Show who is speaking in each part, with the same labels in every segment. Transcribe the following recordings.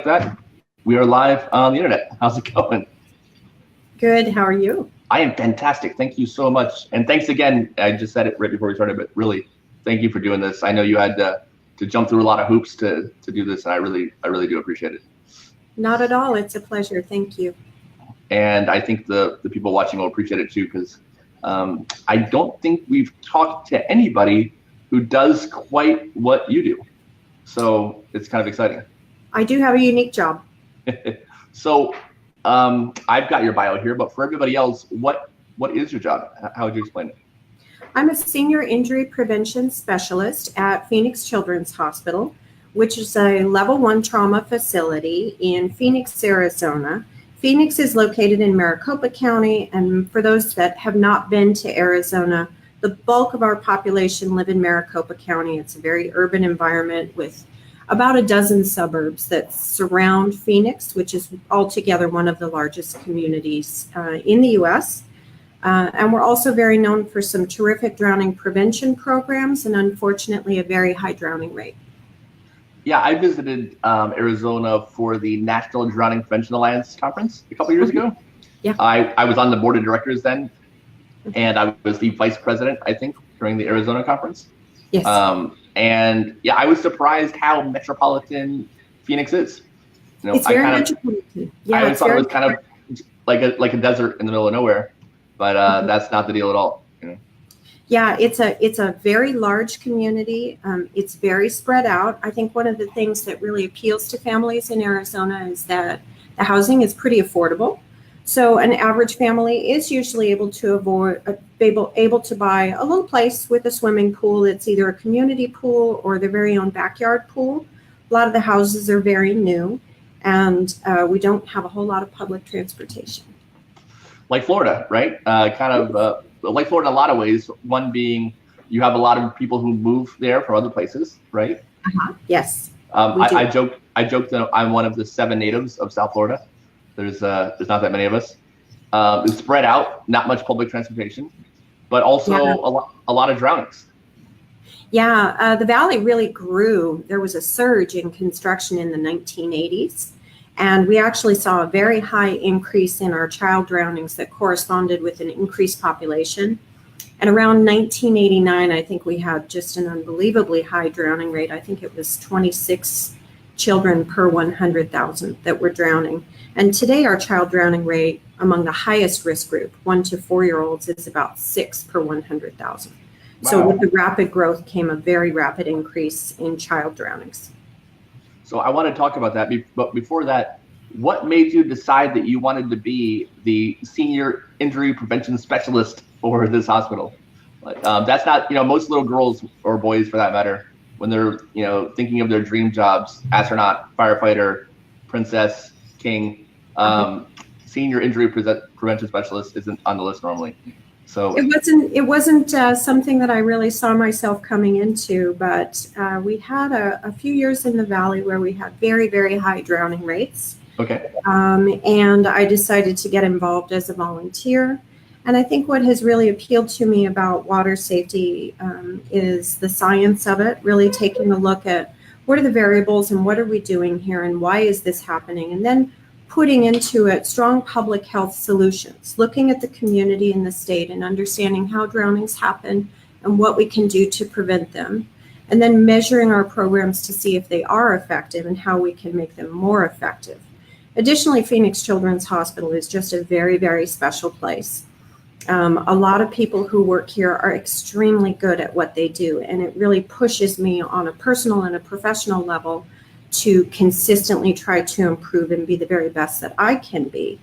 Speaker 1: that, we are live on the internet. How's it going?
Speaker 2: Good. How are you?
Speaker 1: I am fantastic. Thank you so much. And thanks again. I just said it right before we started, but really, thank you for doing this. I know you had to jump through a lot of hoops to do this, and I really do appreciate it.
Speaker 2: Not at all. It's a pleasure. Thank you.
Speaker 1: And I think the people watching will appreciate it too, because I don't think we've talked to anybody who does quite what you do. So it's kind of exciting.
Speaker 2: I do have a unique job.
Speaker 1: So I've got your bio here, but for everybody else, what is your job? How would you explain it?
Speaker 2: I'm a senior injury prevention specialist at Phoenix Children's Hospital, which is a level 1 trauma facility in Phoenix, Arizona. Phoenix is located in Maricopa County, and for those that have not been to Arizona, the bulk of our population live in Maricopa County. It's a very urban environment with about a dozen suburbs that surround Phoenix, which is altogether one of the largest communities in the U.S. And we're also very known for some terrific drowning prevention programs and unfortunately a very high drowning rate.
Speaker 1: Yeah, I visited Arizona for the National Drowning Prevention Alliance conference a couple years ago.
Speaker 2: Yeah.
Speaker 1: I was on the board of directors then, and I was the vice president, I think, during the Arizona conference.
Speaker 2: Yes.
Speaker 1: And yeah, I was surprised how metropolitan Phoenix is. You know,
Speaker 2: it's very metropolitan. Yeah,
Speaker 1: I always thought it was kind of like a desert in the middle of nowhere, but that's not the deal at all. You know?
Speaker 2: Yeah, it's a very large community. It's very spread out. I think one of the things that really appeals to families in Arizona is that the housing is pretty affordable. So an average family is usually able to buy a little place with a swimming pool. It's either a community pool or their very own backyard pool. A lot of the houses are very new, and we don't have a whole lot of public transportation.
Speaker 1: Like Florida, right? Like Florida in a lot of ways. One being you have a lot of people who move there from other places, right?
Speaker 2: Yes.
Speaker 1: I joke that I'm one of the 7 natives of South Florida. There's not that many of us. It's spread out, not much public transportation, but also a lot of drownings.
Speaker 2: Yeah, the valley really grew. There was a surge in construction in the 1980s, and we actually saw a very high increase in our child drownings that corresponded with an increased population. And around 1989, I think we had just an unbelievably high drowning rate. I think it was 26 children per 100,000 that were drowning. And today our child drowning rate among the highest risk group, 1 to 4-year-olds, is about 6 per 100,000. Wow. So with the rapid growth came a very rapid increase in child drownings.
Speaker 1: So I want to talk about that, but before that, what made you decide that you wanted to be the senior injury prevention specialist for this hospital? That's not, most little girls or boys for that matter, when they're, thinking of their dream jobs, astronaut, firefighter, princess, king, senior injury prevention specialist isn't on the list normally. So
Speaker 2: it wasn't something that I really saw myself coming into, but we had a few years in the valley where we had very, very high drowning rates.
Speaker 1: Okay.
Speaker 2: And I decided to get involved as a volunteer. And I think what has really appealed to me about water safety is the science of it, really taking a look at what are the variables and what are we doing here and why is this happening? And then putting into it strong public health solutions, looking at the community and the state and understanding how drownings happen and what we can do to prevent them. And then measuring our programs to see if they are effective and how we can make them more effective. Additionally, Phoenix Children's Hospital is just a very, very special place. A lot of people who work here are extremely good at what they do, and it really pushes me on a personal and a professional level to consistently try to improve and be the very best that I can be.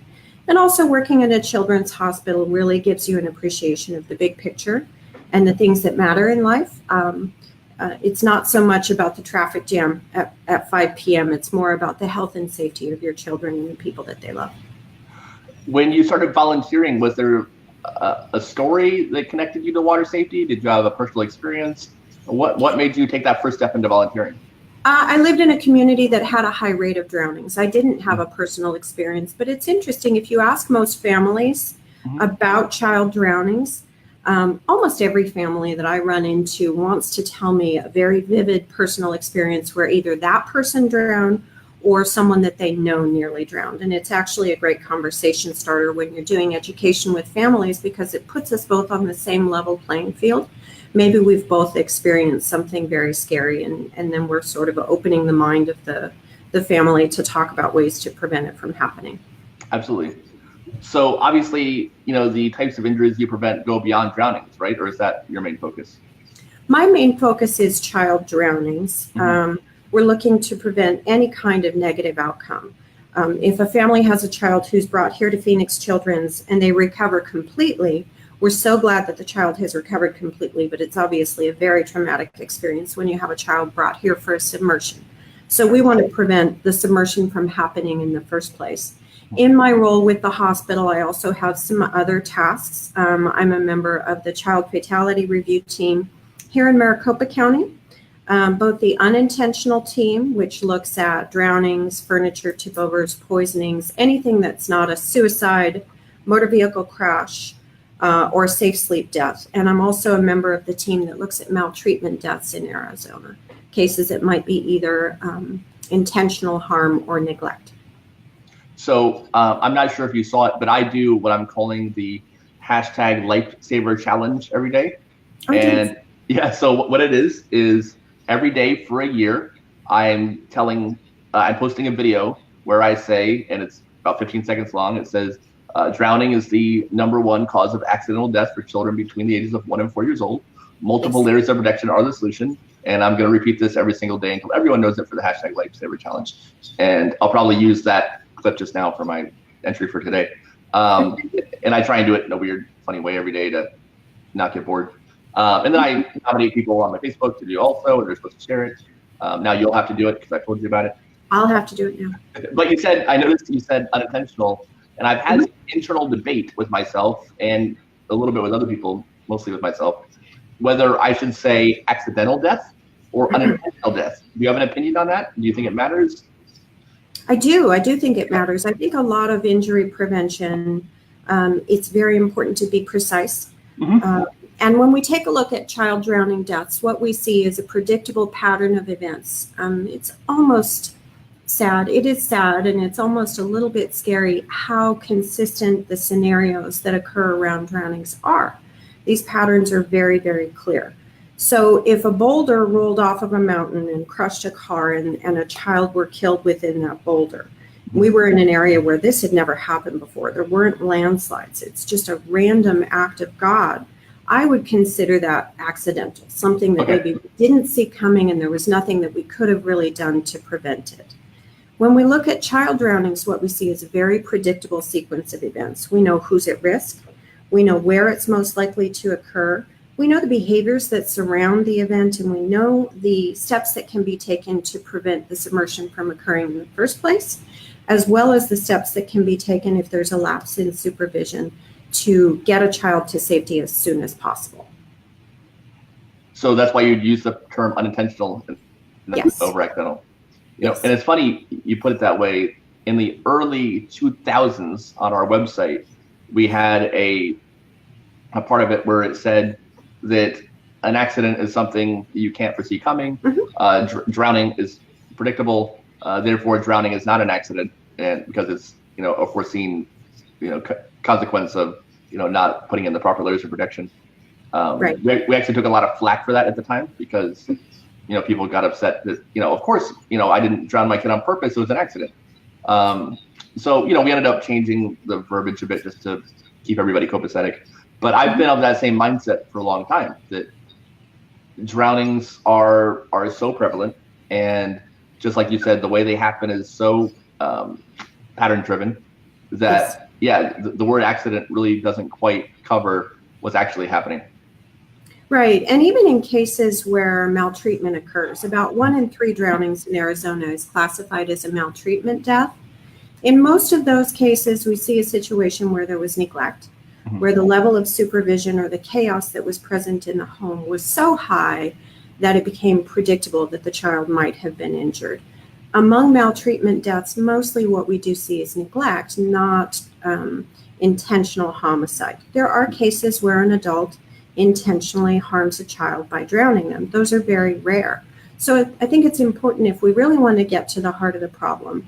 Speaker 2: And also working at a children's hospital really gives you an appreciation of the big picture and the things that matter in life. It's not so much about the traffic jam at 5 p.m. It's more about the health and safety of your children and the people that they love.
Speaker 1: When you started volunteering, was there a story that connected you to water safety? Did you have a personal experience? What made you take that first step into volunteering?
Speaker 2: I lived in a community that had a high rate of drownings. I didn't have a personal experience, but it's interesting. If you ask most families about child drownings, almost every family that I run into wants to tell me a very vivid personal experience where either that person drowned or someone that they know nearly drowned. And it's actually a great conversation starter when you're doing education with families, because it puts us both on the same level playing field. Maybe we've both experienced something very scary, and then we're sort of opening the mind of the family to talk about ways to prevent it from happening.
Speaker 1: Absolutely. So obviously, the types of injuries you prevent go beyond drownings, right? Or is that your main focus?
Speaker 2: My main focus is child drownings. We're looking to prevent any kind of negative outcome. If a family has a child who's brought here to Phoenix Children's and they recover completely, we're so glad that the child has recovered completely, but it's obviously a very traumatic experience when you have a child brought here for a submersion. So we want to prevent the submersion from happening in the first place. In my role with the hospital, I also have some other tasks. I'm a member of the Child Fatality Review team here in Maricopa County. Both the unintentional team, which looks at drownings, furniture tip-overs, poisonings, anything that's not a suicide, motor vehicle crash, or safe sleep death. And I'm also a member of the team that looks at maltreatment deaths in Arizona, cases that might be either intentional harm or neglect. So
Speaker 1: I'm not sure if you saw it, but I do what I'm calling the hashtag Lifesaver Challenge every day. And yeah, so what it is every day for a year, I'm posting a video where I say, and it's about 15 seconds long, it says, drowning is the #1 cause of accidental death for children between the ages of 1 and 4 years old. Multiple layers of protection are the solution. And I'm going to repeat this every single day until everyone knows it for the hashtag Lifesaver Challenge. And I'll probably use that clip just now for my entry for today. And I try and do it in a weird, funny way every day to not get bored. And then I nominate people on my Facebook to do also, and they're supposed to share it. Now you'll have to do it because I told you about it.
Speaker 2: I'll have to do it now.
Speaker 1: But I noticed you said unintentional, and I've had internal debate with myself and a little bit with other people, mostly with myself, whether I should say accidental death or unintentional death. Do you have an opinion on that? Do you think it matters?
Speaker 2: I do think it matters. I think a lot of injury prevention, it's very important to be precise. And when we take a look at child drowning deaths, what we see is a predictable pattern of events. It's almost sad. It is sad, and it's almost a little bit scary how consistent the scenarios that occur around drownings are. These patterns are very, very clear. So if a boulder rolled off of a mountain and crushed a car and a child were killed within that boulder, we were in an area where this had never happened before. There weren't landslides. It's just a random act of God. I would consider that accidental, something that maybe we didn't see coming and there was nothing that we could have really done to prevent it. When we look at child drownings, what we see is a very predictable sequence of events. We know who's at risk. We know where it's most likely to occur. We know the behaviors that surround the event, and we know the steps that can be taken to prevent the submersion from occurring in the first place, as well as the steps that can be taken if there's a lapse in supervision to get a child to safety as soon as possible.
Speaker 1: So that's why you'd use the term unintentional over accidental. And it's funny you put it that way. In the early 2000s on our website, we had a part of it where it said that an accident is something you can't foresee coming. Drowning is predictable. Therefore, drowning is not an accident, and because it's a foreseen consequence of not putting in the proper layers of protection. We actually took a lot of flack for that at the time because people got upset that of course I didn't drown my kid on purpose. It was an accident. So we ended up changing the verbiage a bit just to keep everybody copacetic. But I've been of that same mindset for a long time, that drownings are so prevalent, and just like you said, the way they happen is so pattern driven that the word accident really doesn't quite cover what's actually happening.
Speaker 2: Right. And even in cases where maltreatment occurs, about 1 in 3 drownings in Arizona is classified as a maltreatment death. In most of those cases, we see a situation where there was neglect, where the level of supervision or the chaos that was present in the home was so high that it became predictable that the child might have been injured. Among maltreatment deaths, mostly what we do see is neglect, not intentional homicide. There are cases where an adult intentionally harms a child by drowning them. Those are very rare. So I think it's important, if we really want to get to the heart of the problem,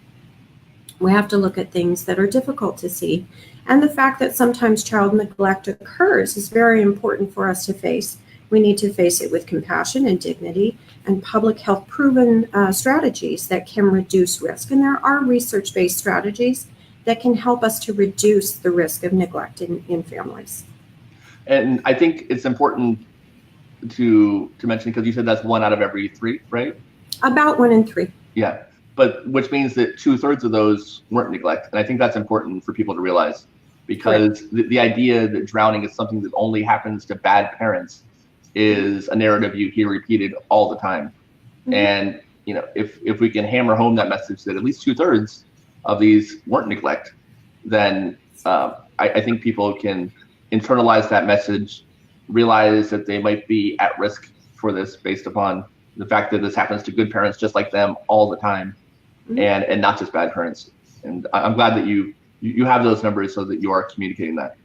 Speaker 2: we have to look at things that are difficult to see. And the fact that sometimes child neglect occurs is very important for us to face. We need to face it with compassion and dignity and public health proven strategies that can reduce risk. And there are research-based strategies that can help us to reduce the risk of neglect in families.
Speaker 1: And I think it's important to mention, because you said that's 1 out of every 3, right?
Speaker 2: About 1 in 3.
Speaker 1: Yeah, but which means that 2/3 of those weren't neglect. And I think that's important for people to realize, because the idea that drowning is something that only happens to bad parents is a narrative you hear repeated all the time. Mm-hmm. And if we can hammer home that message that at least 2/3 of these weren't neglect, then I think people can internalize that message, realize that they might be at risk for this based upon the fact that this happens to good parents just like them all the time, mm-hmm. and not just bad parents. And I'm glad that you have those numbers so that you are communicating that.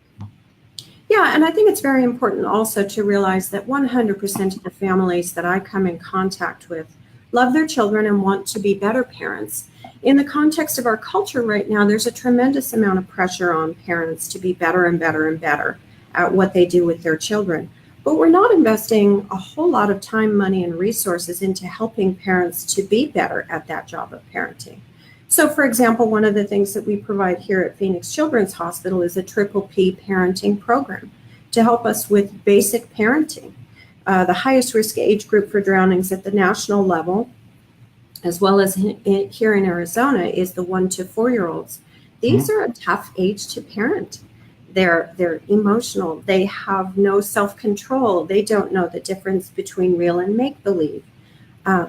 Speaker 2: Yeah, and I think it's very important also to realize that 100% of the families that I come in contact with love their children and want to be better parents. In the context of our culture right now, there's a tremendous amount of pressure on parents to be better and better and better at what they do with their children. But we're not investing a whole lot of time, money, and resources into helping parents to be better at that job of parenting. So, for example, one of the things that we provide here at Phoenix Children's Hospital is a PPP parenting program to help us with basic parenting. The highest risk age group for drownings at the national level, as well as here in Arizona, is the 1 to 4-year-olds. These are a tough age to parent. They're emotional. They have no self-control. They don't know the difference between real and make-believe.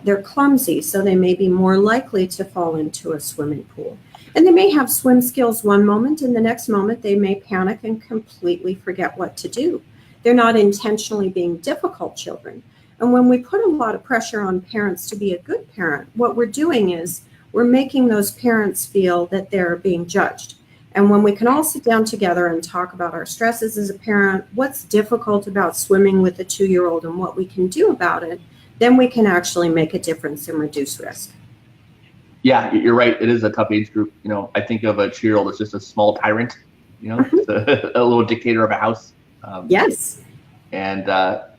Speaker 2: They're clumsy, so they may be more likely to fall into a swimming pool. And they may have swim skills one moment, and the next moment they may panic and completely forget what to do. They're not intentionally being difficult children. And when we put a lot of pressure on parents to be a good parent, what we're doing is we're making those parents feel that they're being judged. And when we can all sit down together and talk about our stresses as a parent, what's difficult about swimming with a 2-year-old and what we can do about it, then we can actually make a difference and reduce risk.
Speaker 1: Yeah, you're right. It is a tough age group. I think of a 2-year-old as just a small tyrant, just a little dictator of a house.
Speaker 2: Yes.
Speaker 1: And,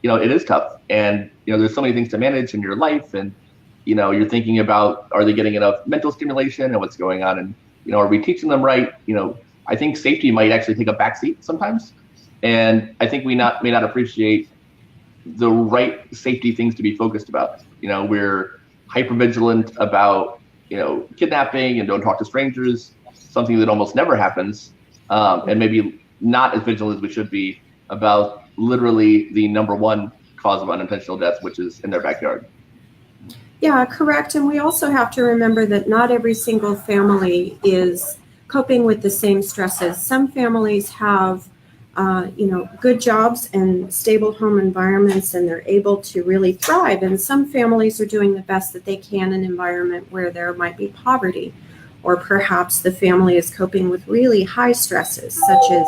Speaker 1: it is tough. And, there's so many things to manage in your life. And, you're thinking about, are they getting enough mental stimulation and what's going on? And, are we teaching them right? I think safety might actually take a backseat sometimes. And I think we may not appreciate the right safety things to be focused about. We're hypervigilant about, kidnapping and don't talk to strangers, something that almost never happens. And maybe not as vigilant as we should be about literally the number 1 cause of unintentional death, which is in their backyard.
Speaker 2: Yeah, correct. And we also have to remember that not every single family is coping with the same stresses. Some families have, good jobs and stable home environments, and they're able to really thrive. And some families are doing the best that they can in an environment where there might be poverty, or perhaps the family is coping with really high stresses, such as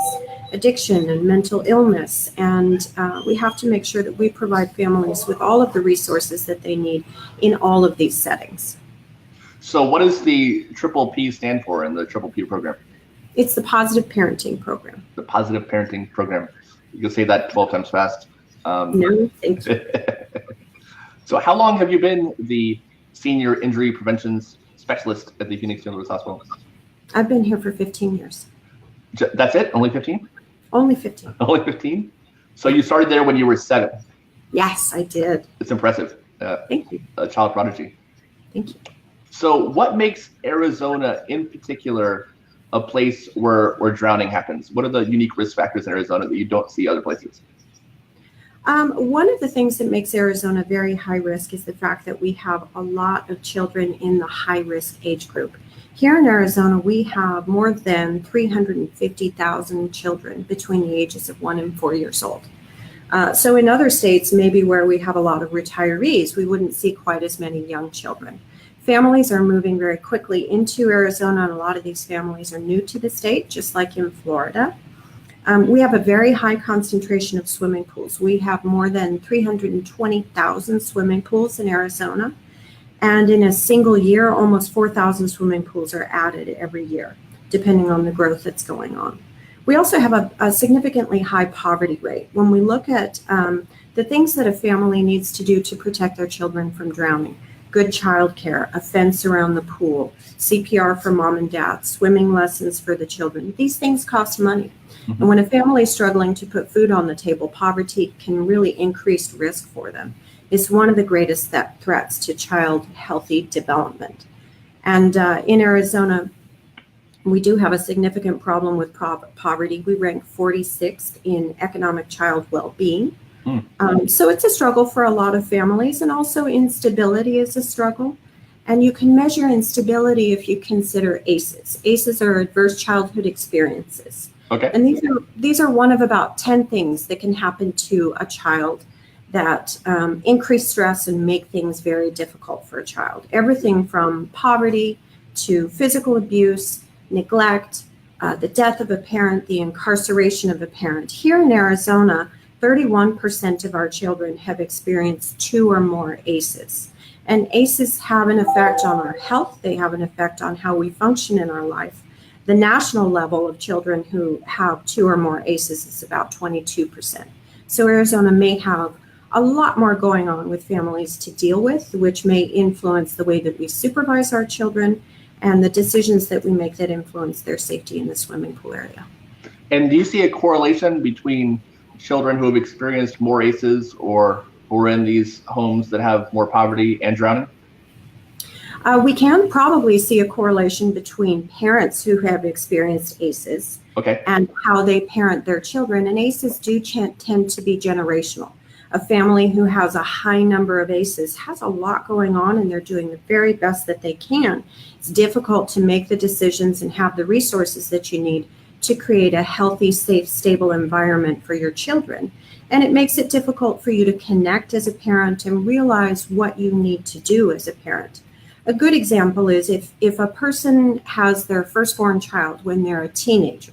Speaker 2: addiction and mental illness. And we have to make sure that we provide families with all of the resources that they need in all of these settings.
Speaker 1: So what does the PPP stand for in the PPP program?
Speaker 2: It's the Positive Parenting Program.
Speaker 1: The Positive Parenting Program. You can say that 12 times fast.
Speaker 2: No, thank you.
Speaker 1: So how long have you been the Senior Injury Prevention Specialist at the Phoenix Children's Hospital?
Speaker 2: I've been here for 15 years.
Speaker 1: That's it? Only 15?
Speaker 2: Only 15.
Speaker 1: Only 15? So you started there when you were 7?
Speaker 2: Yes, I did.
Speaker 1: It's impressive.
Speaker 2: Thank you.
Speaker 1: A child prodigy.
Speaker 2: Thank you.
Speaker 1: So what makes Arizona in particular a place where drowning happens? What are the unique risk factors in Arizona that you don't see other places?
Speaker 2: One of the things that makes Arizona very high risk is the fact that we have a lot of children in the high risk age group. Here in Arizona, we have more than 350,000 children between the ages of 1 and 4 years old. So in other states, maybe where we have a lot of retirees, we wouldn't see quite as many young children. Families are moving very quickly into Arizona, and a lot of these families are new to the state, just like in Florida. We have a very high concentration of swimming pools. We have more than 320,000 swimming pools in Arizona. And in a single year, almost 4,000 swimming pools are added every year, depending on the growth that's going on. We also have a significantly high poverty rate. When we look at the things that a family needs to do to protect their children from drowning, good childcare, a fence around the pool, CPR for mom and dad, swimming lessons for the children, these things cost money. Mm-hmm. And when a family is struggling to put food on the table, poverty can really increase risk for them. It's one of the greatest threats to child healthy development. And in Arizona, we do have a significant problem with poverty. We rank 46th in economic child well-being. So it's a struggle for a lot of families, and also instability is a struggle. And you can measure instability if you consider ACEs. ACEs are adverse childhood experiences.
Speaker 1: Okay.
Speaker 2: And these are one of about 10 things that can happen to a child that increase stress and make things very difficult for a child. Everything from poverty to physical abuse, neglect, the death of a parent, the incarceration of a parent. Here in Arizona, 31% of our children have experienced 2 or more ACEs. And ACEs have an effect on our health. They have an effect on how we function in our life. The national level of children who have 2 or more ACEs is about 22%. So Arizona may have a lot more going on with families to deal with, which may influence the way that we supervise our children and the decisions that we make that influence their safety in the swimming pool area.
Speaker 1: And do you see a correlation between children who have experienced more ACEs or in these homes that have more poverty and drowning?
Speaker 2: We can probably see a correlation between parents who have experienced ACEs and how they parent their children. And ACEs do tend to be generational. A family who has a high number of ACEs has a lot going on, and they're doing the very best that they can. It's difficult to make the decisions and have the resources that you need to create a healthy, safe, stable environment for your children. And it makes it difficult for you to connect as a parent and realize what you need to do as a parent. A good example is if a person has their firstborn child when they're a teenager,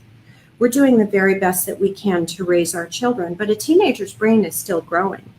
Speaker 2: we're doing the very best that we can to raise our children, but a teenager's brain is still growing.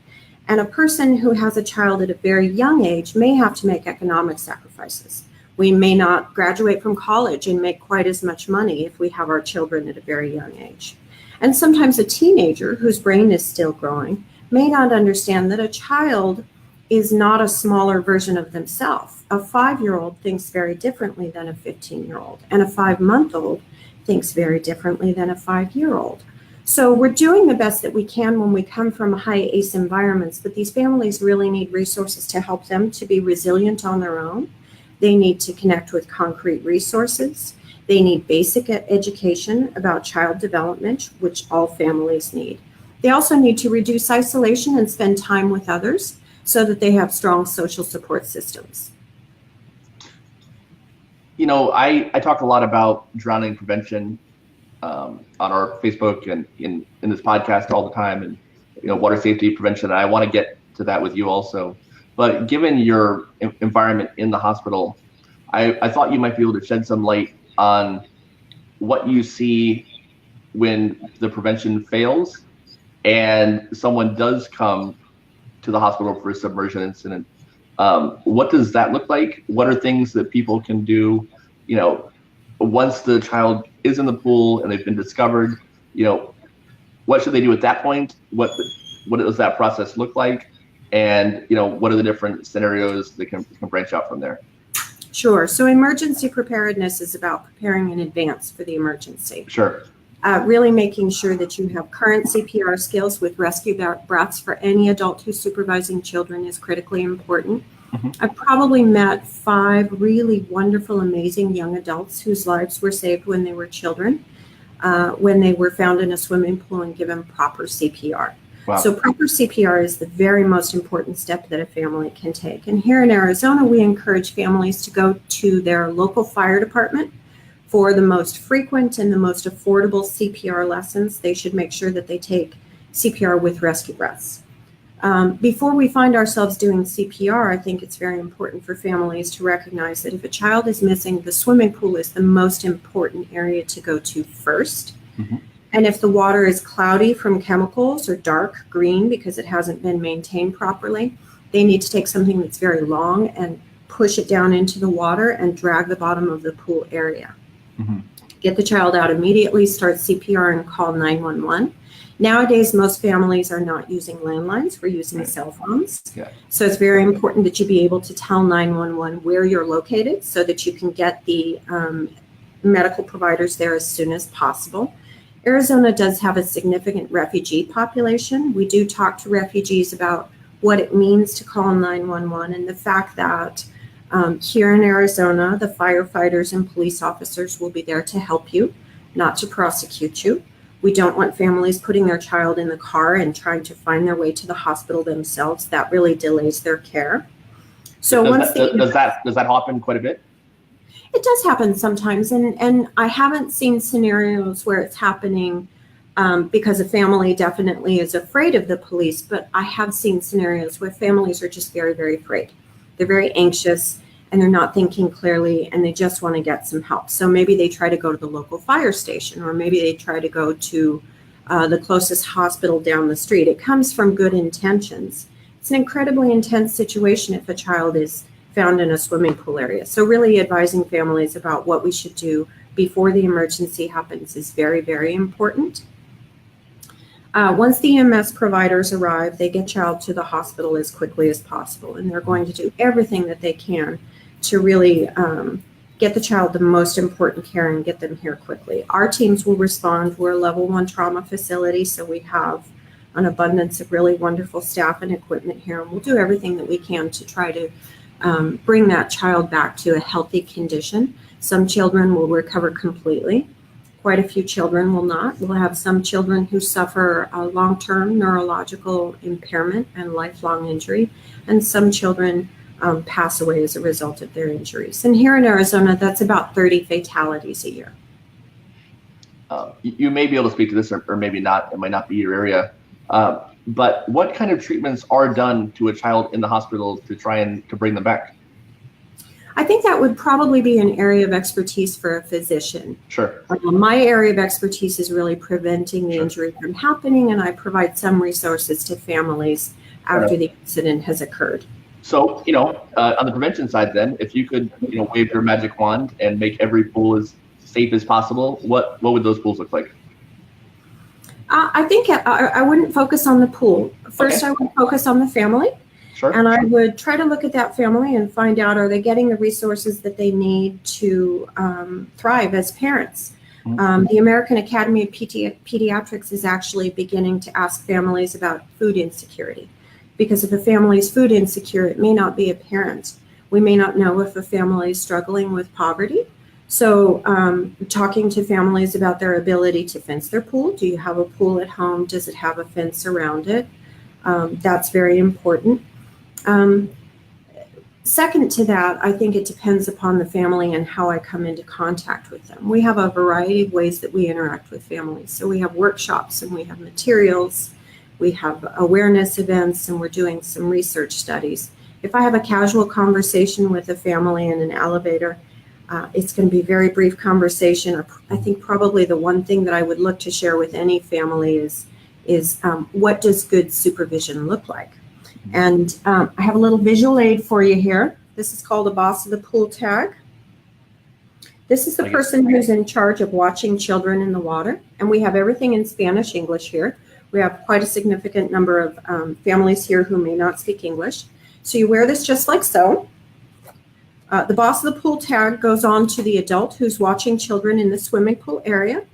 Speaker 2: And a person who has a child at a very young age may have to make economic sacrifices. We may not graduate from college and make quite as much money if we have our children at a very young age. And sometimes a teenager whose brain is still growing may not understand that a child is not a smaller version of themselves. A 5-year-old thinks very differently than a 15-year-old, and a 5-month-old thinks very differently than a 5-year-old. So we're doing the best that we can when we come from high ACE environments, but these families really need resources to help them to be resilient on their own. They need to connect with concrete resources. They need basic education about child development, which all families need. They also need to reduce isolation and spend time with others so that they have strong social support systems.
Speaker 1: You know, I talk a lot about drowning prevention on our Facebook and in this podcast all the time, and water safety prevention. And I want to get to that with you also. But given your environment in the hospital, I thought you might be able to shed some light on what you see when the prevention fails and someone does come to the hospital for a submersion incident. What does that look like? What are things that people can do, once the child is in the pool and they've been discovered? What should they do at that point? What does that process look like? And what are the different scenarios that can branch out from there?
Speaker 2: Sure. So emergency preparedness is about preparing in advance for the emergency.
Speaker 1: Sure.
Speaker 2: Really making sure that you have current CPR skills with rescue breaths for any adult who's supervising children is critically important. Mm-hmm. I've probably met 5 really wonderful, amazing young adults whose lives were saved when they were children, when they were found in a swimming pool and given proper CPR.
Speaker 1: Wow.
Speaker 2: So proper CPR is the very most important step that a family can take. And here in Arizona, we encourage families to go to their local fire department for the most frequent and the most affordable CPR lessons. They should make sure that they take CPR with rescue breaths. Before we find ourselves doing CPR, I think it's very important for families to recognize that if a child is missing, the swimming pool is the most important area to go to first. Mm-hmm. And if the water is cloudy from chemicals or dark green because it hasn't been maintained properly, they need to take something that's very long and push it down into the water and drag the bottom of the pool area.
Speaker 1: Mm-hmm.
Speaker 2: Get the child out immediately, start CPR, and call 911. Nowadays, most families are not using landlines. We're using cell phones.
Speaker 1: Yeah.
Speaker 2: So it's very important that you be able to tell 911 where you're located so that you can get the medical providers there as soon as possible. Arizona does have a significant refugee population. We do talk to refugees about what it means to call 911 and the fact that here in Arizona, the firefighters and police officers will be there to help you, not to prosecute you. We don't want families putting their child in the car and trying to find their way to the hospital themselves. That really delays their care. So
Speaker 1: does that happen quite a bit?
Speaker 2: It does happen sometimes, and I haven't seen scenarios where it's happening because a family definitely is afraid of the police, but I have seen scenarios where families are just very, very afraid. They're very anxious, and they're not thinking clearly, and they just want to get some help. So maybe they try to go to the local fire station, or maybe they try to go to the closest hospital down the street. It comes from good intentions. It's an incredibly intense situation if a child is found in a swimming pool area. So really advising families about what we should do before the emergency happens is very, very important. Once the EMS providers arrive, they get child to the hospital as quickly as possible, and they're going to do everything that they can to really get the child the most important care and get them here quickly. Our teams will respond. We're a level 1 trauma facility, so we have an abundance of really wonderful staff and equipment here, and we'll do everything that we can to try to bring that child back to a healthy condition. Some children will recover completely. Quite a few children will not. We'll have some children who suffer a long-term neurological impairment and lifelong injury, and some children pass away as a result of their injuries. And here in Arizona, that's about 30 fatalities a year.
Speaker 1: You may be able to speak to this, or maybe not. It might not be your area. But what kind of treatments are done to a child in the hospital to try to bring them back?
Speaker 2: I think that would probably be an area of expertise for a physician.
Speaker 1: Sure.
Speaker 2: My area of expertise is really preventing the injury from happening, and I provide some resources to families after the incident has occurred.
Speaker 1: So, on the prevention side then, if you could, wave your magic wand and make every pool as safe as possible, what would those pools look like?
Speaker 2: I think I wouldn't focus on the pool. First, okay. I would focus on the family.
Speaker 1: Sure.
Speaker 2: And I would try to look at that family and find out, are they getting the resources that they need to thrive as parents? Mm-hmm. The American Academy of Pediatrics is actually beginning to ask families about food insecurity. Because if a family is food insecure, it may not be apparent. We may not know if a family is struggling with poverty. So talking to families about their ability to fence their pool. Do you have a pool at home? Does it have a fence around it? That's very important. Second to that, I think it depends upon the family and how I come into contact with them. We have a variety of ways that we interact with families. So we have workshops and we have materials, we have awareness events, and we're doing some research studies. If I have a casual conversation with a family in an elevator, it's going to be a very brief conversation. I think probably the one thing that I would look to share with any family is what does good supervision look like? And I have a little visual aid for you here. This is called a boss of the pool tag. This is the person who's in charge of watching children in the water. And we have everything in Spanish, English here. We have quite a significant number of families here who may not speak English. So you wear this just like so. The boss of the pool tag goes on to the adult who's watching children in the swimming pool area.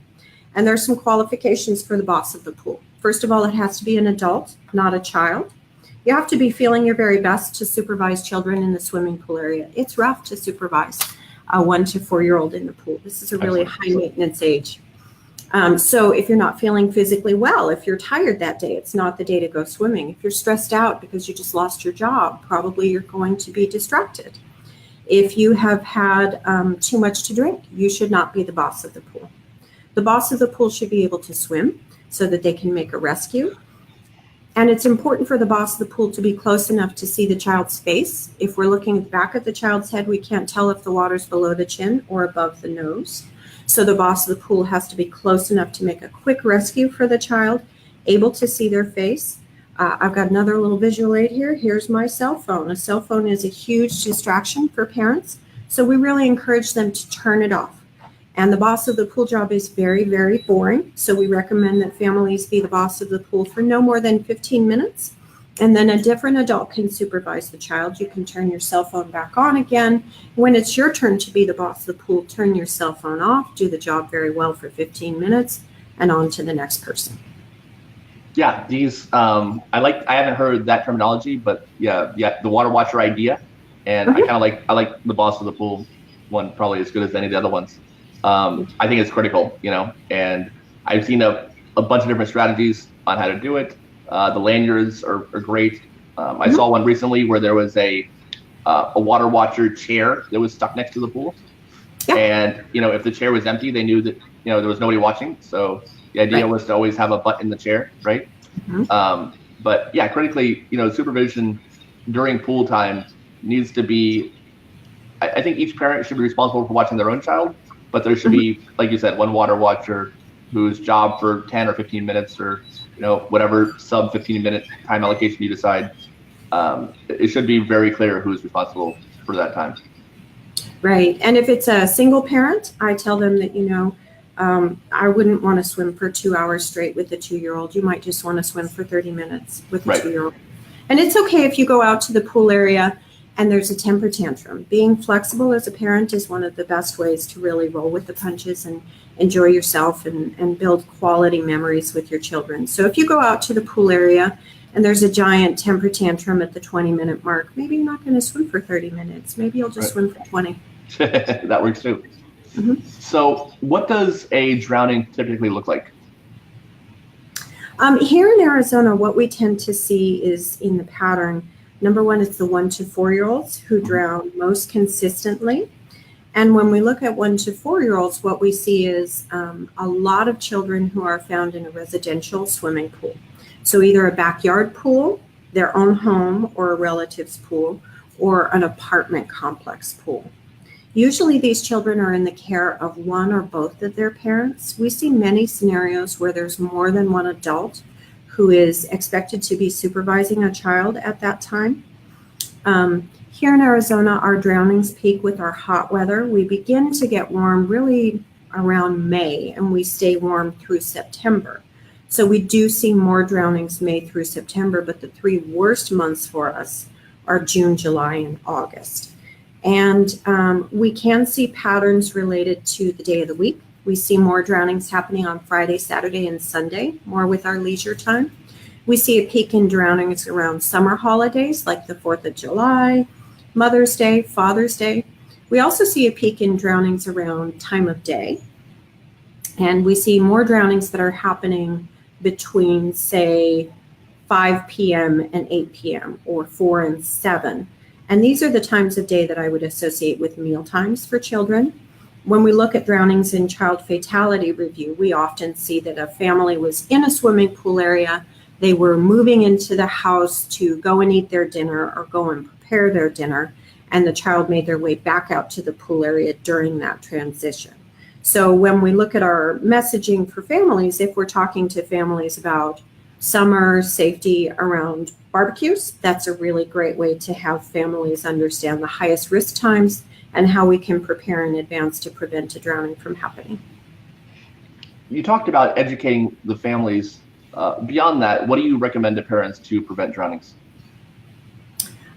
Speaker 2: And there's some qualifications for the boss of the pool. First of all, it has to be an adult, not a child. You have to be feeling your very best to supervise children in the swimming pool area. It's rough to supervise a 1 to 4-year-old in the pool. This is a really high maintenance age. So if you're not feeling physically well, if you're tired that day, it's not the day to go swimming. If you're stressed out because you just lost your job, probably you're going to be distracted. If you have had too much to drink, you should not be the boss of the pool. The boss of the pool should be able to swim so that they can make a rescue. And it's important for the boss of the pool to be close enough to see the child's face. If we're looking back at the child's head, we can't tell if the water's below the chin or above the nose. So the boss of the pool has to be close enough to make a quick rescue for the child, able to see their face. I've got another little visual aid here. Here's my cell phone. A cell phone is a huge distraction for parents, so we really encourage them to turn it off. And the boss of the pool job is very, very boring, so we recommend that families be the boss of the pool for no more than 15 minutes, and then a different adult can supervise the child. You can turn your cell phone back on again. When it's your turn to be the boss of the pool, turn your cell phone off, do the job very well for 15 minutes, and on to the next person.
Speaker 1: Yeah, these I haven't heard that terminology, but yeah, the water watcher idea, and I like the boss of the pool one probably as good as any of the other ones. I think it's critical, and I've seen a bunch of different strategies on how to do it. The lanyards are great. I saw one recently where there was a water watcher chair that was stuck next to the pool, and if the chair was empty, they knew that there was nobody watching. So the idea was to always have a butt in the chair, right? But yeah, critically, supervision during pool time needs to be. I think each parent should be responsible for watching their own child, but there should be, like you said, one water watcher whose job for 10 or 15 minutes or whatever sub 15-minute time allocation you decide. It should be very clear who's responsible for that time.
Speaker 2: Right, and if it's a single parent, I tell them that I wouldn't want to swim for 2 hours straight with a 2-year-old. You might just want to swim for 30 minutes with a 2-year-old. And it's okay if you go out to the pool area and there's a temper tantrum. Being flexible as a parent is one of the best ways to really roll with the punches and enjoy yourself and build quality memories with your children. So if you go out to the pool area and there's a giant temper tantrum at the 20-minute mark, maybe you're not going to swim for 30 minutes. Maybe you'll just swim for 20.
Speaker 1: That works too. So what does a drowning typically look like?
Speaker 2: Here in Arizona, what we tend to see is in the pattern, number one, it's the 1 to 4-year-olds who drown most consistently. And when we look at 1 to 4-year-olds, what we see is a lot of children who are found in a residential swimming pool. So either a backyard pool, their own home, or a relative's pool, or an apartment complex pool. Usually these children are in the care of one or both of their parents. We see many scenarios where there's more than one adult who is expected to be supervising a child at that time. Here in Arizona, our drownings peak with our hot weather. We begin to get warm really around May, and we stay warm through September. So we do see more drownings May through September, but the 3 worst months for us are June, July, and August. And we can see patterns related to the day of the week. We see more drownings happening on Friday, Saturday, and Sunday, more with our leisure time. We see a peak in drownings around summer holidays like the 4th of July, Mother's Day, Father's Day. We also see a peak in drownings around time of day. And we see more drownings that are happening between, say, 5 p.m. and 8 p.m. or 4 and 7. And these are the times of day that I would associate with meal times for children. When we look at drownings in child fatality review, we often see that a family was in a swimming pool area. They were moving into the house to go and eat their dinner or go and prepare their dinner, and the child made their way back out to the pool area during that transition. So when we look at our messaging for families, if we're talking to families about summer safety around barbecues, that's a really great way to have families understand the highest risk times and how we can prepare in advance to prevent a drowning from happening.
Speaker 1: You talked about educating the families. Beyond that, what do you recommend to parents to prevent drownings?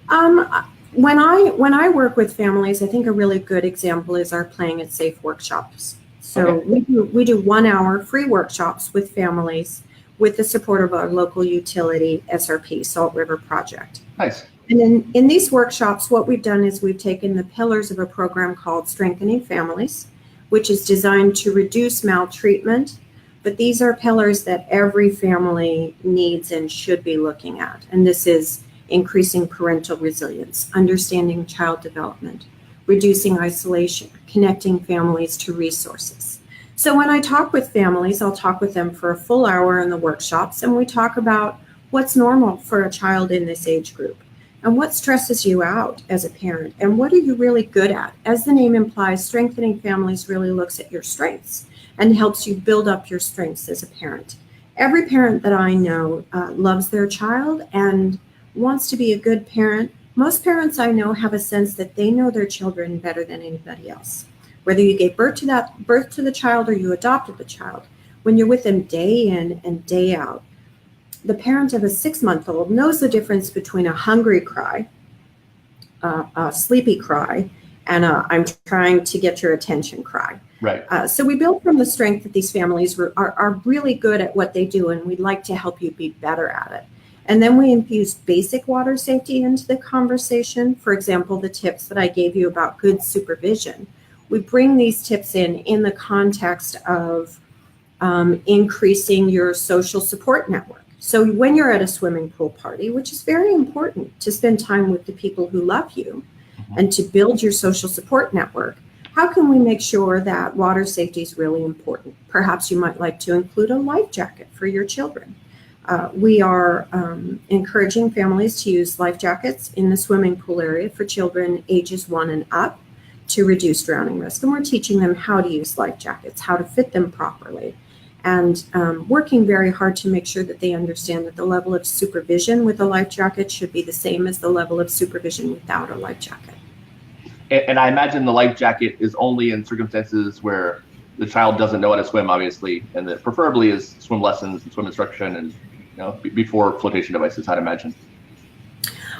Speaker 2: When I work with families, I think a really good example is our Playing It Safe workshops. So we do 1 hour free workshops with families with the support of our local utility, SRP, Salt River Project.
Speaker 1: Nice.
Speaker 2: And in these workshops, what we've done is we've taken the pillars of a program called Strengthening Families, which is designed to reduce maltreatment. But these are pillars that every family needs and should be looking at. And this is increasing parental resilience, understanding child development, reducing isolation, connecting families to resources. So when I talk with families, I'll talk with them for a full hour in the workshops, and we talk about what's normal for a child in this age group and what stresses you out as a parent and what are you really good at. As the name implies, Strengthening Families really looks at your strengths and helps you build up your strengths as a parent. Every parent that I know loves their child and wants to be a good parent. Most parents I know have a sense that they know their children better than anybody else. Whether you gave birth to the child or you adopted the child, when you're with them day in and day out, the parent of a 6-month-old knows the difference between a hungry cry, a sleepy cry, and a I'm trying to get your attention cry.
Speaker 1: Right.
Speaker 2: So we build from the strength that these families are really good at what they do, and we'd like to help you be better at it. And then we infuse basic water safety into the conversation. For example, the tips that I gave you about good supervision. We bring these tips in the context of increasing your social support network. So when you're at a swimming pool party, which is very important to spend time with the people who love you and to build your social support network, how can we make sure that water safety is really important? Perhaps you might like to include a life jacket for your children. We are encouraging families to use life jackets in the swimming pool area for children ages 1 and up to reduce drowning risk. And we're teaching them how to use life jackets, how to fit them properly, and working very hard to make sure that they understand that the level of supervision with a life jacket should be the same as the level of supervision without a life jacket.
Speaker 1: And I imagine the life jacket is only in circumstances where the child doesn't know how to swim, obviously, and that preferably is swim lessons and swim instruction and before flotation devices, I'd imagine.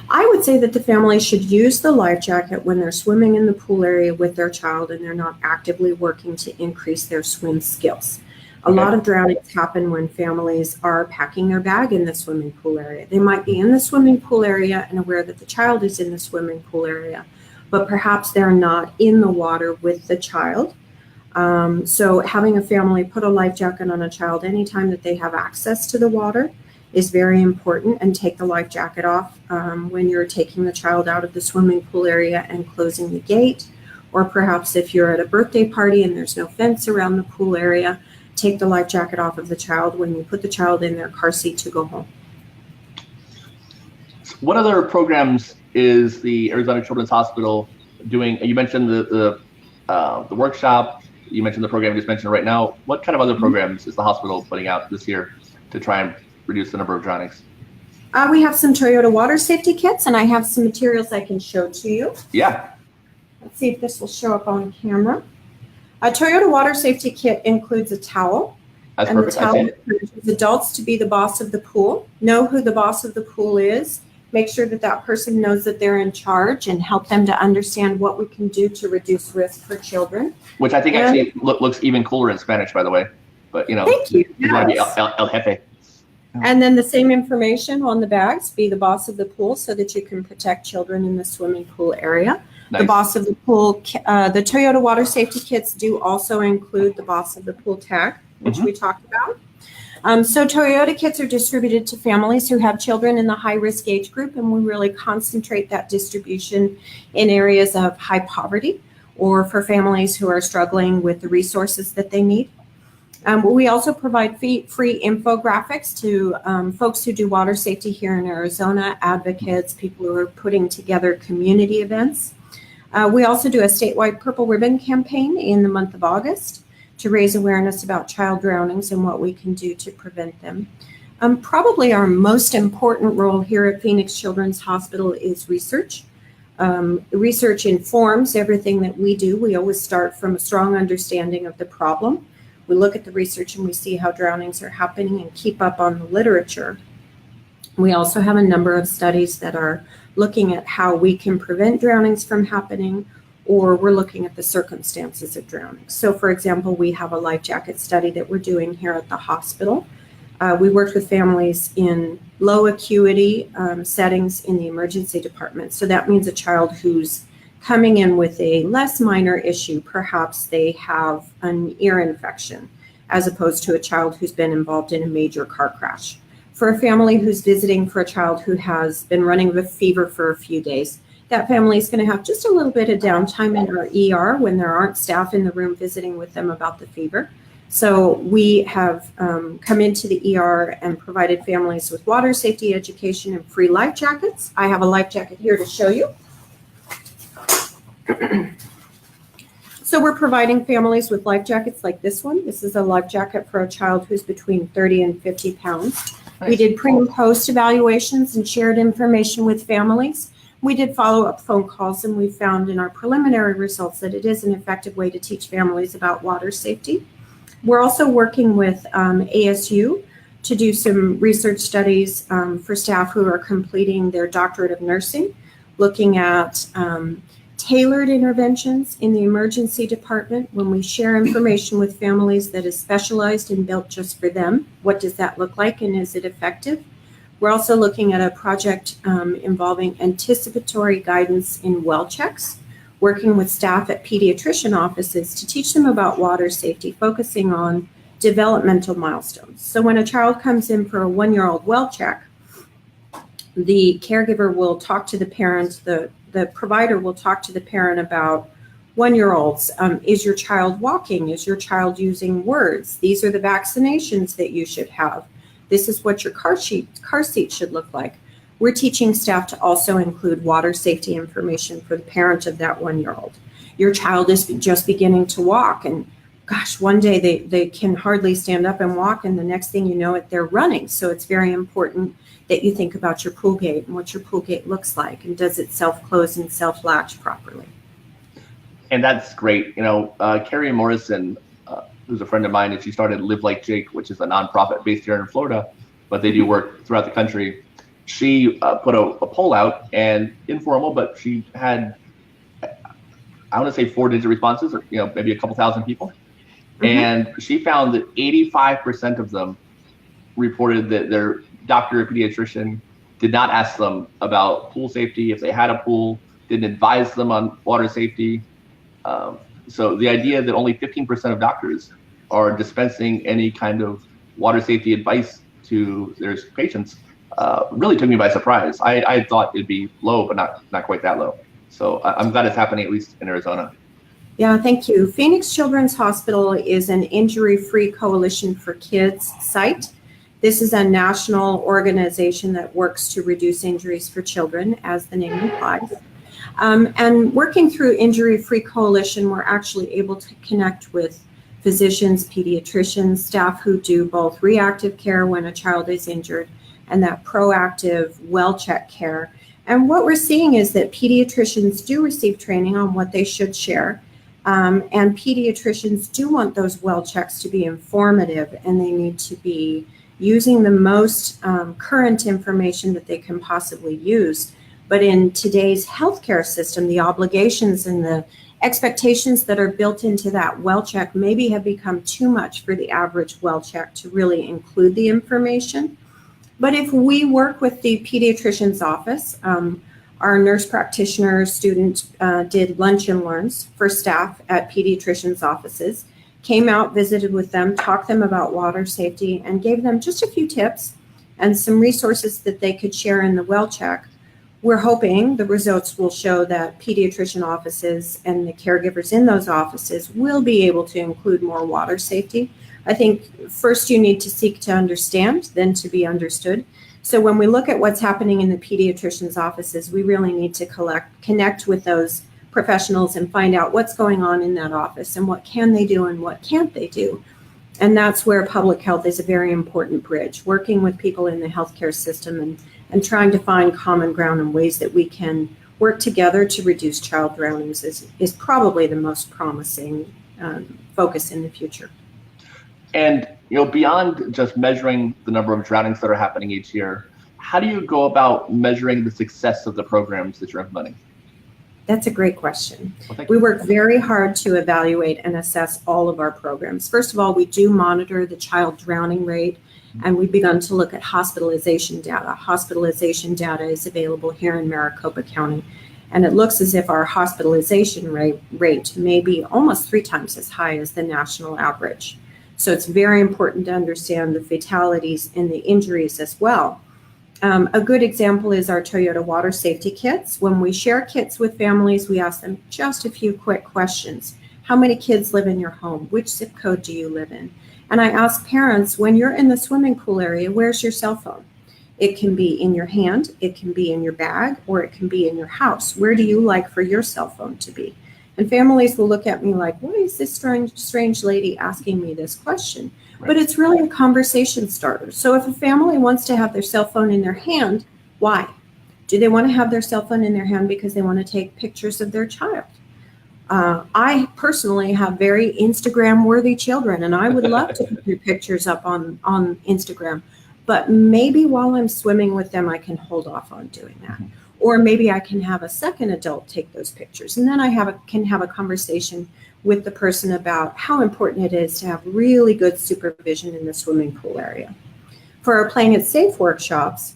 Speaker 2: I would say that the family should use the life jacket when they're swimming in the pool area with their child and they're not actively working to increase their swim skills. A lot of drownings happen when families are packing their bag in the swimming pool area. They might be in the swimming pool area and aware that the child is in the swimming pool area, but perhaps they're not in the water with the child. So having a family put a life jacket on a child anytime that they have access to the water is very important, and take the life jacket off when you're taking the child out of the swimming pool area and closing the gate, or perhaps if you're at a birthday party and there's no fence around the pool area, take the life jacket off of the child when you put the child in their car seat to go home.
Speaker 1: What other programs is the Arizona Children's Hospital doing? You mentioned the workshop. You mentioned the program you just mentioned right now. What kind of other programs is the hospital putting out this year to try and reduce the number of drownings?
Speaker 2: We have some Toyota water safety kits, and I have some materials I can show to you.
Speaker 1: Yeah.
Speaker 2: Let's see if this will show up on camera. A Toyota water safety kit includes a towel.
Speaker 1: That's
Speaker 2: and
Speaker 1: perfect.
Speaker 2: The towel encourages adults to be the boss of the pool. Know who the boss of the pool is. Make sure that that person knows that they're in charge, and help them to understand what we can do to reduce risk for children.
Speaker 1: Which I think actually looks even cooler in Spanish, by the way. But
Speaker 2: thank you.
Speaker 1: You want to be El Jefe.
Speaker 2: And then the same information on the bags, be the boss of the pool, so that you can protect children in the swimming pool area. Nice. The boss of the pool, the Toyota water safety kits do also include the boss of the pool tag, which we talked about. So Toyota kits are distributed to families who have children in the high-risk age group, and we really concentrate that distribution in areas of high poverty or for families who are struggling with the resources that they need. We also provide free infographics to folks who do water safety here in Arizona, advocates, people who are putting together community events. We also do a statewide Purple Ribbon campaign in the month of August to raise awareness about child drownings and what we can do to prevent them. Probably our most important role here at Phoenix Children's Hospital is research. Research informs everything that we do. We always start from a strong understanding of the problem. We look at the research and we see how drownings are happening and keep up on the literature. We also have a number of studies that are looking at how we can prevent drownings from happening, or we're looking at the circumstances of drowning. So for example, we have a life jacket study that we're doing here at the hospital. We worked with families in low acuity settings in the emergency department. So that means a child who's coming in with a less minor issue. Perhaps they have an ear infection, as opposed to a child who's been involved in a major car crash. For a family who's visiting for a child who has been running with fever for a few days, that family is going to have just a little bit of downtime in our ER when there aren't staff in the room visiting with them about the fever. So we have come into the ER and provided families with water safety education and free life jackets. I have a life jacket here to show you. So we're providing families with life jackets like this one. This is a life jacket for a child who's between 30 and 50 pounds.
Speaker 1: Nice.
Speaker 2: We did pre and post evaluations and shared information with families. We did follow-up phone calls, and we found in our preliminary results that it is an effective way to teach families about water safety. We're also working with ASU to do some research studies for staff who are completing their doctorate of nursing, looking at tailored interventions in the emergency department when we share information with families that is specialized and built just for them. What does that look like, and is it effective? We're also looking at a project involving anticipatory guidance in well checks, working with staff at pediatrician offices to teach them about water safety, focusing on developmental milestones. So when a child comes in for a 1-year-old well check, the caregiver will talk to the parent, the provider will talk to the parent about 1-year-olds. Is your child walking? Is your child using words? These are the vaccinations that you should have. This is what your car seat should look like. We're teaching staff to also include water safety information for the parent of that 1-year-old. Your child is just beginning to walk, and gosh, one day they can hardly stand up and walk, and the next thing you know they're running. So it's very important that you think about your pool gate and what your pool gate looks like, and does it self-close and self-latch properly.
Speaker 1: And that's great. You know, Carrie Morrison, who's a friend of mine, and she started Live Like Jake, which is a nonprofit based here in Florida, but they do work throughout the country. She put a poll out, and informal, but she had, I want to say 4-digit responses, or maybe a couple thousand people. Mm-hmm. And she found that 85% of them reported that their doctor or pediatrician did not ask them about pool safety if they had a pool, didn't advise them on water safety. So the idea that only 15% of doctors are dispensing any kind of water safety advice to their patients really took me by surprise. I thought it'd be low, but not quite that low. So I'm glad it's happening, at least in Arizona.
Speaker 2: Yeah, thank you. Phoenix Children's Hospital is an injury-free coalition for kids site. This is a national organization that works to reduce injuries for children, as the name implies. And working through Injury-Free Coalition, we're actually able to connect with physicians, pediatricians, staff who do both reactive care when a child is injured and that proactive well check care. And what we're seeing is that pediatricians do receive training on what they should share. And pediatricians do want those well checks to be informative, and they need to be using the most current information that they can possibly use. But in today's healthcare system, the obligations and the expectations that are built into that well check maybe have become too much for the average well check to really include the information. But if we work with the pediatrician's office, our nurse practitioner student did lunch and learns for staff at pediatricians' offices, came out, visited with them, talked them about water safety, and gave them just a few tips and some resources that they could share in the well check. We're hoping the results will show that pediatrician offices and the caregivers in those offices will be able to include more water safety. I think first you need to seek to understand, then to be understood. So when we look at what's happening in the pediatrician's offices, we really need to connect with those professionals and find out what's going on in that office and what can they do and what can't they do. And that's where public health is a very important bridge, working with people in the healthcare system and trying to find common ground and ways that we can work together to reduce child drownings is probably the most promising focus in the future.
Speaker 1: And beyond just measuring the number of drownings that are happening each year, how do you go about measuring the success of the programs that you're implementing?
Speaker 2: That's a great question.
Speaker 1: Well,
Speaker 2: we work very hard to evaluate and assess all of our programs. First of all, we do monitor the child drowning rate, and we've begun to look at hospitalization data. Hospitalization data is available here in Maricopa County, and it looks as if our hospitalization rate may be almost 3 times as high as the national average. So it's very important to understand the fatalities and the injuries as well. A good example is our Toyota water safety kits. When we share kits with families, we ask them just a few quick questions. How many kids live in your home? Which zip code do you live in? And I ask parents, when you're in the swimming pool area, where's your cell phone? It can be in your hand, it can be in your bag, or it can be in your house. Where do you like for your cell phone to be? And families will look at me like, why is this strange lady asking me this question?
Speaker 1: Right.
Speaker 2: But it's really a conversation starter. So if a family wants to have their cell phone in their hand, why? Do they want to have their cell phone in their hand because they want to take pictures of their child? I personally have very Instagram-worthy children, and I would love to put their pictures up on Instagram. But maybe while I'm swimming with them, I can hold off on doing that. Or maybe I can have a second adult take those pictures. And then I can have a conversation with the person about how important it is to have really good supervision in the swimming pool area. For our Playing It Safe workshops,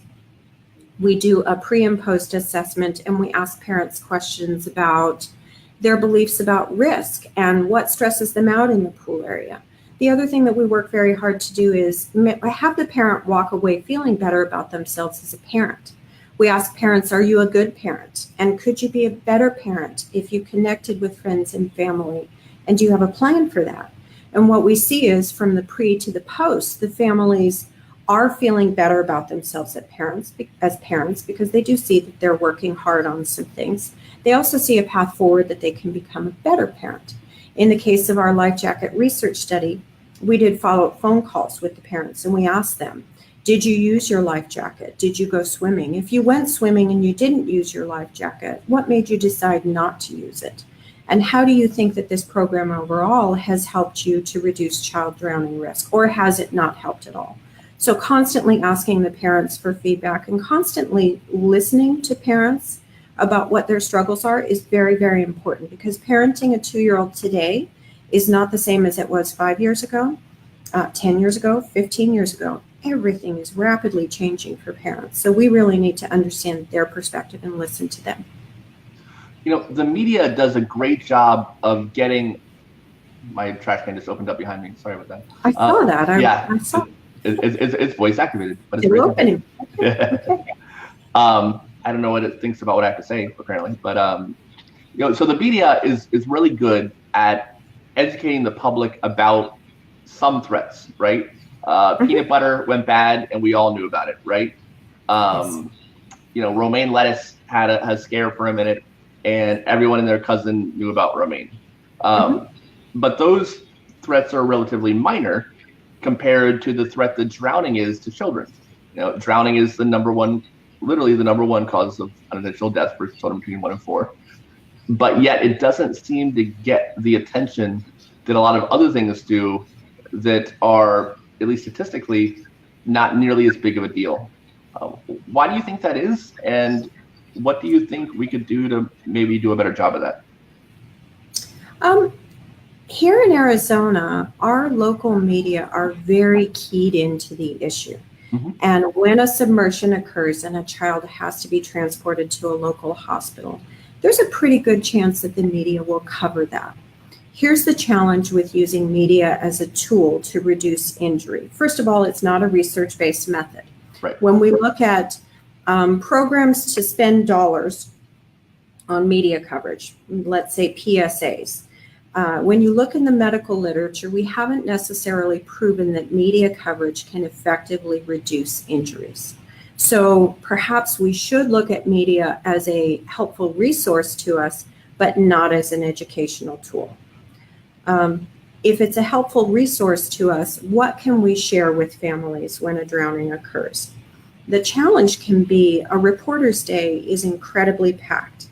Speaker 2: we do a pre and post assessment, and we ask parents questions about their beliefs about risk and what stresses them out in the pool area. The other thing that we work very hard to do is have the parent walk away feeling better about themselves as a parent. We ask parents, are you a good parent? And could you be a better parent if you connected with friends and family? And do you have a plan for that? And what we see is from the pre to the post, the families are feeling better about themselves as parents because they do see that they're working hard on some things. They also see a path forward that they can become a better parent. In the case of our life jacket research study, we did follow-up phone calls with the parents, and we asked them, did you use your life jacket? Did you go swimming? If you went swimming and you didn't use your life jacket, what made you decide not to use it? And how do you think that this program overall has helped you to reduce child drowning risk, or has it not helped at all? So constantly asking the parents for feedback and constantly listening to parents about what their struggles are is very, very important, because parenting a 2-year-old today is not the same as it was 5 years ago, 10 years ago, 15 years ago. Everything is rapidly changing for parents. So we really need to understand their perspective and listen to them.
Speaker 1: You know, the media does a great job of getting, my trash can just opened up behind me. Sorry about that.
Speaker 2: I saw that.
Speaker 1: I saw it's voice activated, but it's opening. Okay. I don't know what it thinks about what I have to say, apparently, but you know, so the media is really good at educating the public about some threats, right? Peanut butter went bad, and we all knew about it, right? Yes. You know, romaine lettuce had a scare for a minute, and everyone and their cousin knew about romaine. But those threats are relatively minor compared to the threat that drowning is to children. You know, drowning is literally the number one cause of unintentional death for children between 1 and 4. But yet it doesn't seem to get the attention that a lot of other things do that are, at least statistically, not nearly as big of a deal. Why do you think that is? And what do you think we could do to maybe do a better job of that?
Speaker 2: Here in Arizona, our local media are very keyed into the issue. And when a submersion occurs and a child has to be transported to a local hospital, there's a pretty good chance that the media will cover that. Here's the challenge with using media as a tool to reduce injury. First of all, it's not a research-based method.
Speaker 1: Right.
Speaker 2: When we look at programs to spend dollars on media coverage, let's say PSAs, when you look in the medical literature, we haven't necessarily proven that media coverage can effectively reduce injuries. So perhaps we should look at media as a helpful resource to us, but not as an educational tool. If it's a helpful resource to us, what can we share with families when a drowning occurs? The challenge can be a reporter's day is incredibly packed.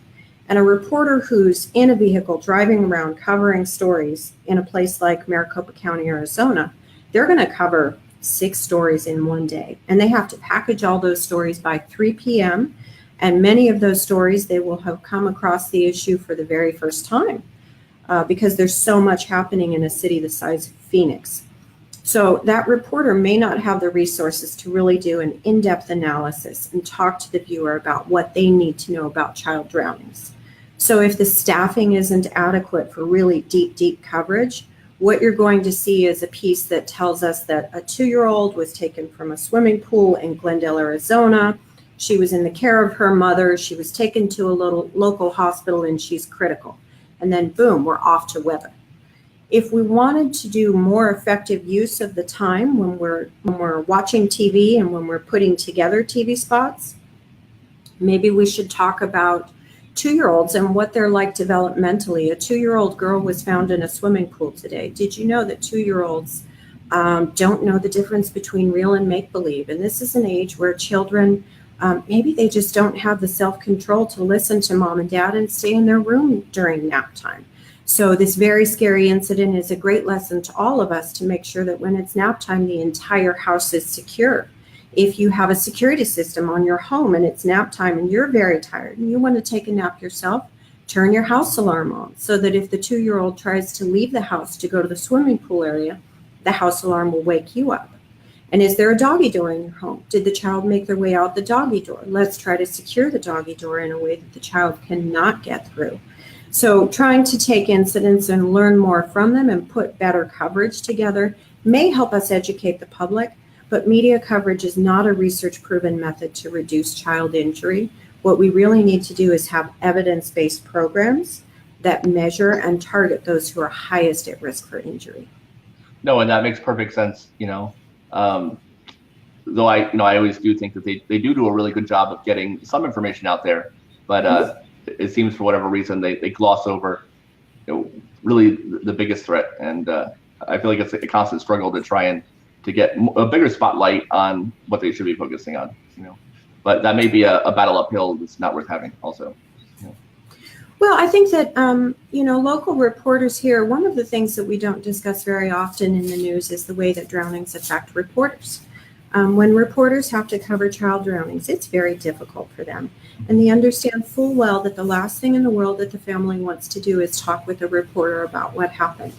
Speaker 2: And a reporter who's in a vehicle driving around covering stories in a place like Maricopa County, Arizona, they're going to cover 6 stories in one day. And they have to package all those stories by 3 p.m. And many of those stories, they will have come across the issue for the very first time because there's so much happening in a city the size of Phoenix. So that reporter may not have the resources to really do an in-depth analysis and talk to the viewer about what they need to know about child drownings. So if the staffing isn't adequate for really deep coverage, what you're going to see is a piece that tells us that a 2-year-old was taken from a swimming pool in Glendale, Arizona. She was in the care of her mother. She was taken to a local hospital and she's critical. And then boom, we're off to weather. If we wanted to do more effective use of the time when we're watching TV and when we're putting together TV spots, maybe we should talk about 2-year-olds and what they're like developmentally. A 2-year-old girl was found in a swimming pool today. Did you know that 2-year-olds don't know the difference between real and make-believe? And this is an age where children, maybe they just don't have the self-control to listen to mom and dad and stay in their room during nap time. So this very scary incident is a great lesson to all of us to make sure that when it's nap time, the entire house is secure. If you have a security system on your home and it's nap time and you're very tired and you want to take a nap yourself, turn your house alarm on so that if the 2-year-old tries to leave the house to go to the swimming pool area, the house alarm will wake you up. And is there a doggy door in your home? Did the child make their way out the doggy door? Let's try to secure the doggy door in a way that the child cannot get through. So trying to take incidents and learn more from them and put better coverage together may help us educate the public, but media coverage is not a research-proven method to reduce child injury. What we really need to do is have evidence-based programs that measure and target those who are highest at risk for injury.
Speaker 1: No, and that makes perfect sense, though I always do think that they do a really good job of getting some information out there, but it seems for whatever reason they gloss over really the biggest threat, and I feel like it's a constant struggle to try and to get a bigger spotlight on what they should be focusing on, but that may be a battle uphill that's not worth having also.
Speaker 2: Well, I think that, local reporters here, one of the things that we don't discuss very often in the news is the way that drownings affect reporters. When reporters have to cover child drownings, it's very difficult for them. And they understand full well that the last thing in the world that the family wants to do is talk with a reporter about what happened.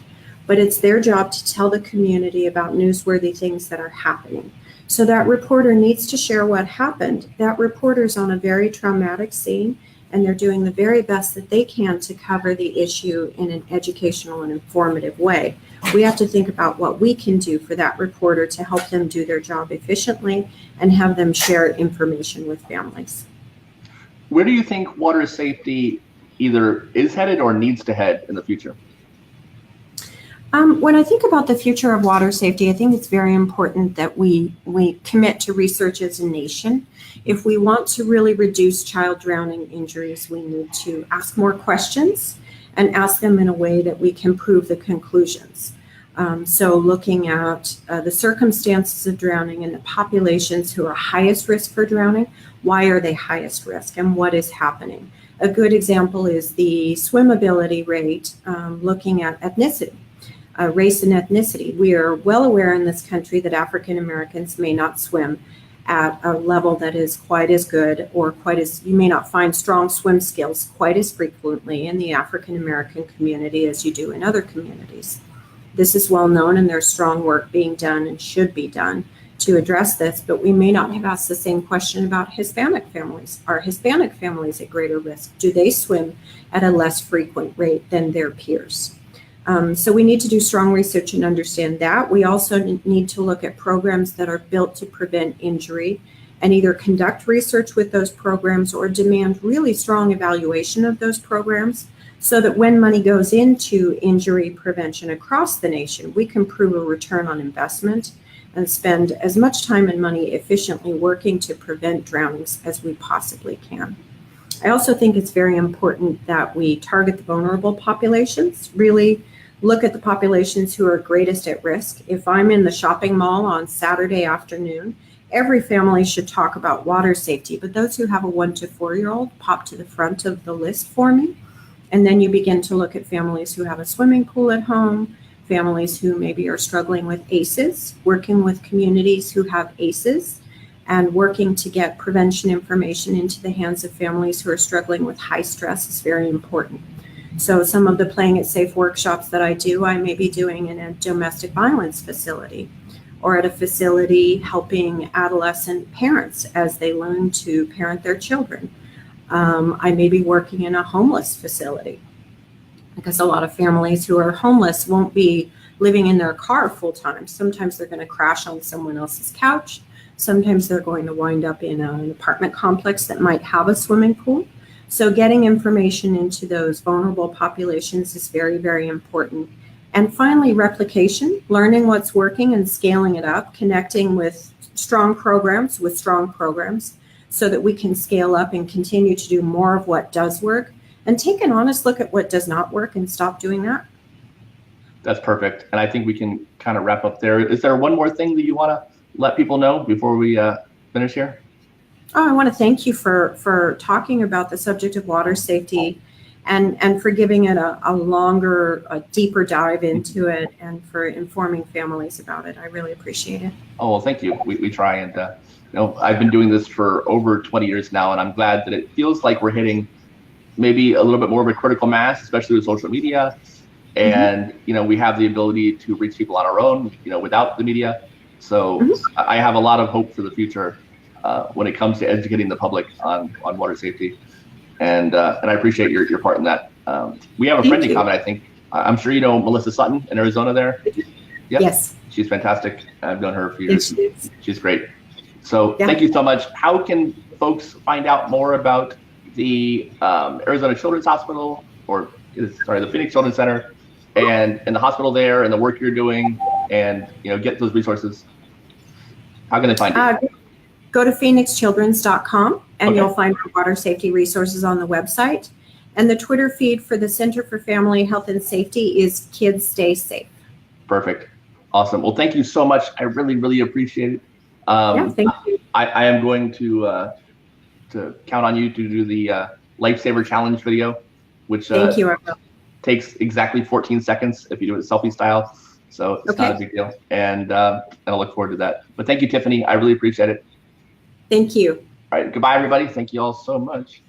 Speaker 2: But it's their job to tell the community about newsworthy things that are happening. So that reporter needs to share what happened. That reporter's on a very traumatic scene, and they're doing the very best that they can to cover the issue in an educational and informative way. We have to think about what we can do for that reporter to help them do their job efficiently and have them share information with families.
Speaker 1: Where do you think water safety either is headed or needs to head in the future?
Speaker 2: When I think about the future of water safety, I think it's very important that we commit to research as a nation. If we want to really reduce child drowning injuries, we need to ask more questions and ask them in a way that we can prove the conclusions. So looking at the circumstances of drowning and the populations who are highest risk for drowning, why are they highest risk and what is happening? A good example is the swimmability rate, looking at ethnicity. Race and ethnicity. We are well aware in this country that African Americans may not swim at a level that is quite as good or you may not find strong swim skills quite as frequently in the African American community as you do in other communities. This is well known, and there's strong work being done and should be done to address this, but we may not have asked the same question about Hispanic families. Are Hispanic families at greater risk? Do they swim at a less frequent rate than their peers? So we need to do strong research and understand that. We also need to look at programs that are built to prevent injury and either conduct research with those programs or demand really strong evaluation of those programs so that when money goes into injury prevention across the nation, we can prove a return on investment and spend as much time and money efficiently working to prevent drownings as we possibly can. I also think it's very important that we target the vulnerable populations, really look at the populations who are greatest at risk. If I'm in the shopping mall on Saturday afternoon, every family should talk about water safety, but those who have a 1 to 4-year-old pop to the front of the list for me. And then you begin to look at families who have a swimming pool at home, families who maybe are struggling with ACEs, working with communities who have ACEs, and working to get prevention information into the hands of families who are struggling with high stress is very important. So some of the Playing It Safe workshops that I do, I may be doing in a domestic violence facility or at a facility helping adolescent parents as they learn to parent their children. I may be working in a homeless facility because a lot of families who are homeless won't be living in their car full time. Sometimes they're going to crash on someone else's couch. Sometimes they're going to wind up in an apartment complex that might have a swimming pool. So getting information into those vulnerable populations is very, very important. And finally, replication, learning what's working and scaling it up, connecting with strong programs so that we can scale up and continue to do more of what does work and take an honest look at what does not work and stop doing that.
Speaker 1: That's perfect. And I think we can kind of wrap up there. Is there one more thing that you want to let people know before we finish here?
Speaker 2: Oh, I want to thank you for talking about the subject of water safety and for giving it a longer, a deeper dive into it and for informing families about it. I really appreciate it.
Speaker 1: Oh, well, thank you. We try, and you know, I've been doing this for over 20 years now, and I'm glad that it feels like we're hitting maybe a little bit more of a critical mass, especially with social media. And, you know, we have the ability to reach people on our own, you know, without the media. So I have a lot of hope for the future when it comes to educating the public on water safety. And I appreciate your part in that. We have a friend in common, I think. I'm sure you know Melissa Sutton in Arizona there. Yep. Yes. She's fantastic. I've known her for years. She's great. So thank you so much. How can folks find out more about the Arizona Children's Hospital, or the Phoenix Children's Center, and the hospital there, and the work you're doing, and get those resources? How can they find you?
Speaker 2: Go to phoenixchildrens.com and you'll find our water safety resources on the website. And the Twitter feed for the Center for Family Health and Safety is Kids Stay Safe.
Speaker 1: Perfect. Awesome. Well, thank you so much. I really, really appreciate it.
Speaker 2: Thank you.
Speaker 1: I am going to count on you to do the Lifesaver Challenge video, which
Speaker 2: thank you.
Speaker 1: Takes exactly 14 seconds if you do it selfie style. So it's not a big deal. And I look forward to that. But thank you, Tiffaney. I really appreciate it.
Speaker 2: Thank you.
Speaker 1: All right. Goodbye, everybody. Thank you all so much.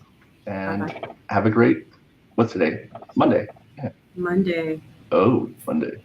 Speaker 1: And have a great, what's today? Monday.
Speaker 2: Monday.
Speaker 1: Oh, Monday.